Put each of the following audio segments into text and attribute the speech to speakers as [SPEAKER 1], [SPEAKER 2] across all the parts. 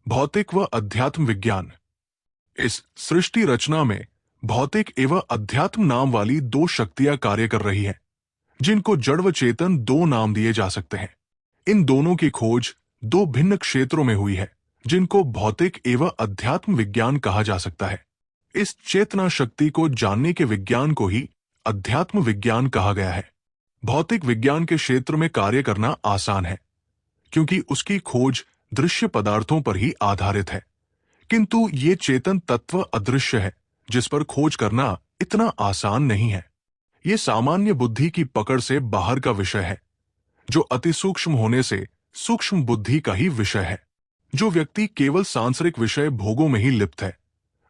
[SPEAKER 1] भौतिक व अध्यात्म विज्ञान। इस सृष्टि रचना में भौतिक एवं अध्यात्म नाम वाली दो शक्तियां कार्य कर रही हैं, जिनको जड़ व चेतन दो नाम दिए जा सकते हैं। इन दोनों की खोज दो भिन्न क्षेत्रों में हुई है, जिनको भौतिक एवं अध्यात्म विज्ञान कहा जा सकता है। इस चेतना शक्ति को जानने के विज्ञान को ही अध्यात्म विज्ञान कहा गया है। भौतिक विज्ञान के क्षेत्र में कार्य करना आसान है, क्योंकि उसकी खोज दृश्य पदार्थों पर ही आधारित है, किंतु ये चेतन तत्व अदृश्य है, जिस पर खोज करना इतना आसान नहीं है। ये सामान्य बुद्धि की पकड़ से बाहर का विषय है, जो अति सूक्ष्म होने से सूक्ष्म बुद्धि का ही विषय है। जो व्यक्ति केवल सांसारिक विषय भोगों में ही लिप्त है,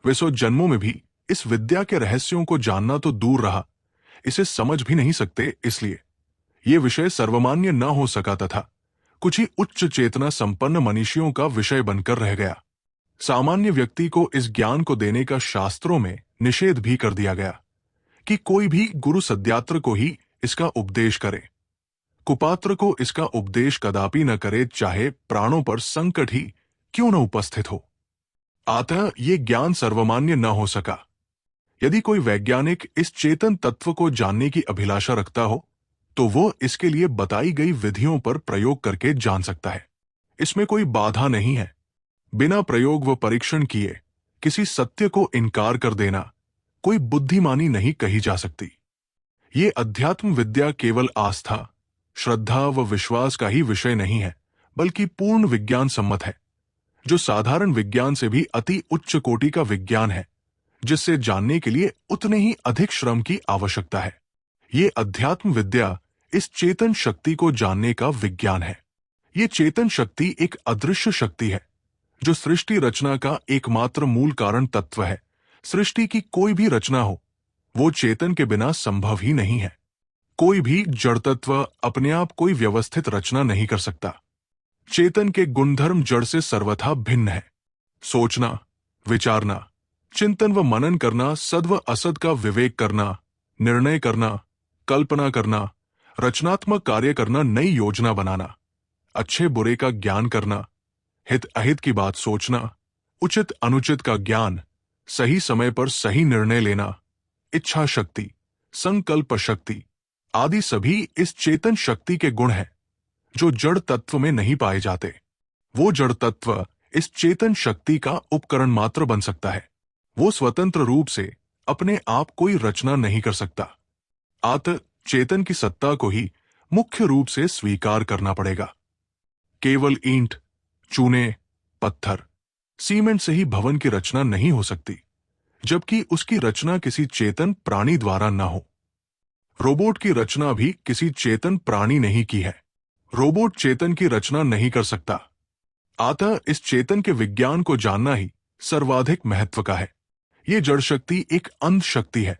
[SPEAKER 1] वे 100 जन्मों में भी इस विद्या के रहस्यों को जानना तो दूर रहा, इसे समझ भी नहीं सकते। इसलिए ये विषय सर्वमान्य न हो सका तथा कुछ ही उच्च चेतना संपन्न मनुष्यों का विषय बनकर रह गया। सामान्य व्यक्ति को इस ज्ञान को देने का शास्त्रों में निषेध भी कर दिया गया कि कोई भी गुरु सद्यात्र को ही इसका उपदेश करे, कुपात्र को इसका उपदेश कदापि न करे, चाहे प्राणों पर संकट ही क्यों न उपस्थित हो। अतः ये ज्ञान सर्वमान्य न हो सका। यदि कोई वैज्ञानिक इस चेतन तत्व को जानने की अभिलाषा रखता हो, तो वो इसके लिए बताई गई विधियों पर प्रयोग करके जान सकता है। इसमें कोई बाधा नहीं है। बिना प्रयोग व परीक्षण किए किसी सत्य को इनकार कर देना कोई बुद्धिमानी नहीं कही जा सकती। ये अध्यात्म विद्या केवल आस्था, श्रद्धा व विश्वास का ही विषय नहीं है, बल्कि पूर्ण विज्ञान सम्मत है, जो साधारण विज्ञान से भी अति उच्च कोटि का विज्ञान है, जिससे जानने के लिए उतने ही अधिक श्रम की आवश्यकता है। ये अध्यात्म विद्या इस चेतन शक्ति को जानने का विज्ञान है। ये चेतन शक्ति एक अदृश्य शक्ति है, जो सृष्टि रचना का एकमात्र मूल कारण तत्व है। सृष्टि की कोई भी रचना हो, वो चेतन के बिना संभव ही नहीं है। कोई भी जड़ तत्व अपने आप कोई व्यवस्थित रचना नहीं कर सकता। चेतन के गुणधर्म जड़ से सर्वथा भिन्न है। सोचना, विचारना, चिंतन व मनन करना, सद व असद का विवेक करना, निर्णय करना, कल्पना करना, रचनात्मक कार्य करना, नई योजना बनाना, अच्छे बुरे का ज्ञान करना, हित अहित की बात सोचना, उचित अनुचित का ज्ञान, सही समय पर सही निर्णय लेना, इच्छा शक्ति, संकल्प शक्ति आदि सभी इस चेतन शक्ति के गुण हैं, जो जड़ तत्व में नहीं पाए जाते। वो जड़ तत्व इस चेतन शक्ति का उपकरण मात्र बन सकता है। वो स्वतंत्र रूप से अपने आप कोई रचना नहीं कर सकता। अतः चेतन की सत्ता को ही मुख्य रूप से स्वीकार करना पड़ेगा। केवल ईंट, चूने, पत्थर, सीमेंट से ही भवन की रचना नहीं हो सकती, जबकि उसकी रचना किसी चेतन प्राणी द्वारा न हो। रोबोट की रचना भी किसी चेतन प्राणी नहीं की है। रोबोट चेतन की रचना नहीं कर सकता। अतः इस चेतन के विज्ञान को जानना ही सर्वाधिक महत्व का है। ये जड़ शक्ति एक अंध शक्ति है,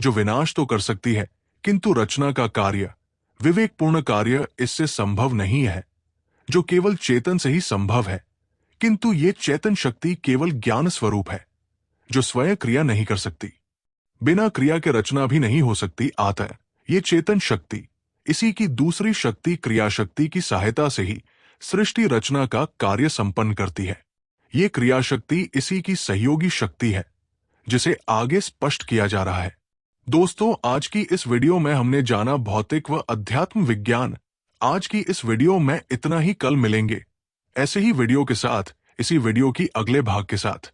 [SPEAKER 1] जो विनाश तो कर सकती है, किंतु रचना का कार्य, विवेकपूर्ण कार्य इससे संभव नहीं है, जो केवल चेतन से ही संभव है। किंतु ये चेतन शक्ति केवल ज्ञान स्वरूप है, जो स्वयं क्रिया नहीं कर सकती। बिना क्रिया के रचना भी नहीं हो सकती। अतः ये चेतन शक्ति इसी की दूसरी शक्ति क्रिया शक्ति की सहायता से ही सृष्टि रचना का कार्य संपन्न करती है। ये क्रिया शक्ति इसी की सहयोगी शक्ति है, जिसे आगे स्पष्ट किया जा रहा है। दोस्तों, आज की इस वीडियो में हमने जाना भौतिक व अध्यात्म विज्ञान। आज की इस वीडियो में इतना ही। कल मिलेंगे ऐसे ही वीडियो के साथ, इसी वीडियो की अगले भाग के साथ।